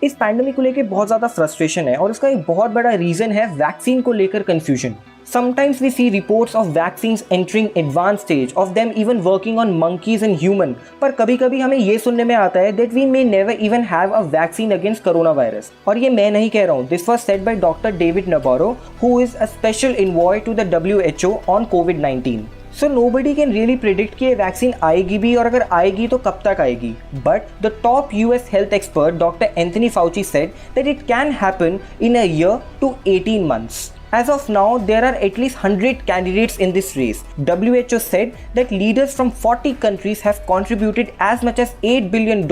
इस पैंडेमिक को लेकर बहुत ज़्यादा फ्रस्ट्रेशन है और इसका एक बहुत बड़ा रीज़न है वैक्सीन को लेकर confusion. Sometimes we see reports of vaccines entering advanced stage, of them even working on monkeys and human. पर कभी कभी हमें ये सुनने में आता है that we may never even have a vaccine against coronavirus. और ये मैं नहीं कह रहा हूँ. This was said by Dr. David Nabarro, who is a special envoy to the WHO on COVID-19. So nobody can really predict कि ये vaccine आएगी भी और अगर आएगी तो कब तक आएगी. But the top US health expert Dr. Anthony Fauci said that it can happen in a year to 18 months. As of now, there are at least 100 candidates in this race. WHO said that leaders from 40 countries have contributed as much as $8 billion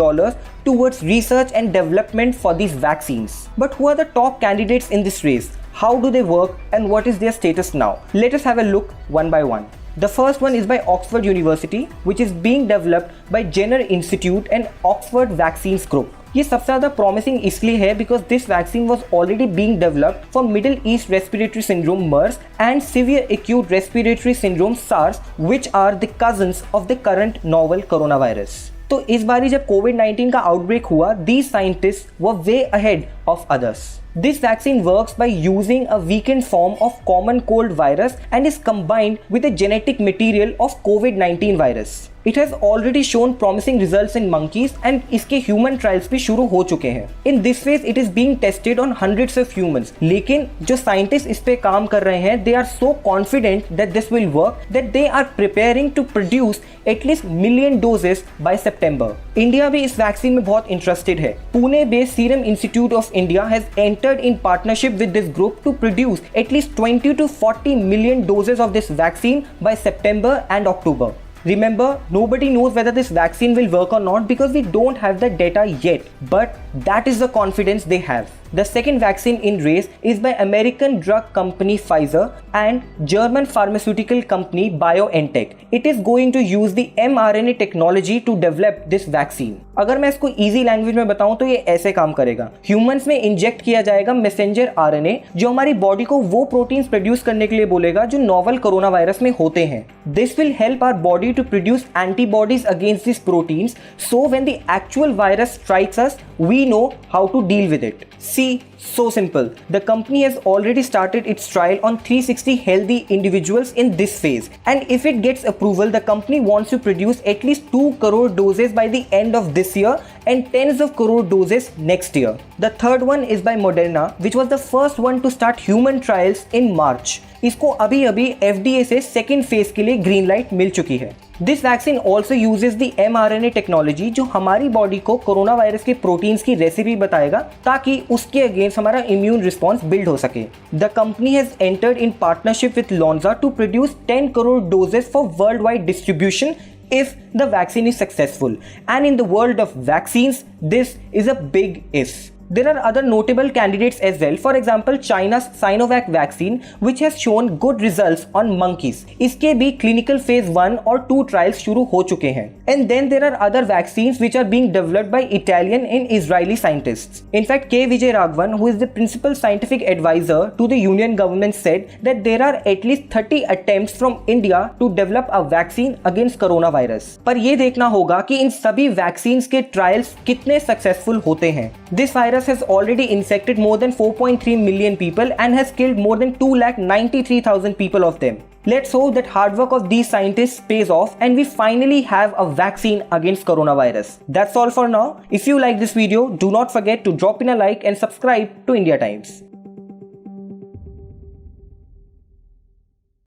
towards research and development for these vaccines. But who are the top candidates in this race? How do they work and what is their status now? Let us have a look one by one. The first one is by Oxford University, which is being developed by Jenner Institute and Oxford Vaccines Group. ये सबसे ज़्यादा promising इसलिए है because this vaccine was already being developed for middle east respiratory syndrome MERS and severe acute respiratory syndrome SARS which are the cousins of the current novel corona virus. तो इस बारी जब कोविड-19 का आउटब्रेक हुआ, these scientists were way ahead of others. This vaccine works by using a weakened form of common cold virus and is combined with the genetic material of COVID-19 virus. It has already shown promising results in monkeys and इसके human trials भी शुरू हो चुके हैं. In this phase, it is being tested on hundreds of humans. लेकिन जो scientists इस पे काम कर रहे हैं, they are so confident that this will work that they are preparing to produce at least million doses by September. India भी इस वैक्सीन में बहुत इंटरेस्टेड है. Pune based serum institute of India has entered in partnership with this group to produce at least 20 to 40 million doses of this vaccine by September and October. Remember, nobody knows whether this vaccine will work or not because we don't have the data yet, but that is the confidence they have. The second vaccine in race is by American drug company Pfizer and German pharmaceutical company BioNTech. It is going to use the mRNA technology to develop this vaccine. अगर मैं इसको easy language में बताऊं तो ये ऐसे काम करेगा. Humans में इंजेक्ट किया जाएगा messenger RNA जो हमारी बॉडी को वो प्रोटीन्स प्रोड्यूस करने के लिए बोलेगा जो नोवेल कोरोना वायरस में होते हैं. This will help our body to produce antibodies against these proteins, so when the actual virus strikes us, we know how to deal with it. See, so simple. The company has already started its trial on 360 healthy individuals in this phase. And if it gets approval, the company wants to produce at least 2 crore doses by the end of this year and tens of crore doses next year. The third one is by Moderna, which was the first one to start human trials in March. इसको अभी FDA से second phase के लिए green light मिल चुकी है. This vaccine also uses the mRNA technology जो हमारी body को कोरोना वायरस के प्रोटीन्स की रेसिपी बताएगा ताकि उसके अगेंस्ट हमारा इम्यून रिस्पॉन्स बिल्ड हो सके. The company has entered in partnership with Lonza to produce 10 crore doses for world wide distribution if the vaccine is successful. And in the world of vaccines, this is a big if. There are other notable candidates as well. For example, China's Sinovac vaccine, which has shown good results on monkeys. इसके भी clinical phase 1 और 2 trials शुरू हो चुके हैं. And then there are other vaccines which are being developed by Italian and Israeli scientists. In fact, K. Vijay Raghavan, who is the principal scientific advisor to the union government, said that there are at least 30 attempts from India to develop a vaccine against coronavirus. पर ये देखना होगा कि इन सभी vaccines के trials कितने successful होते हैं. This virus has already infected more than 4.3 million people and has killed more than 293,000 people of them. Let's hope that hard work of these scientists pays off and we finally have a vaccine against coronavirus. That's all for now. If you like this video, do not forget to drop in a like and subscribe to India Times.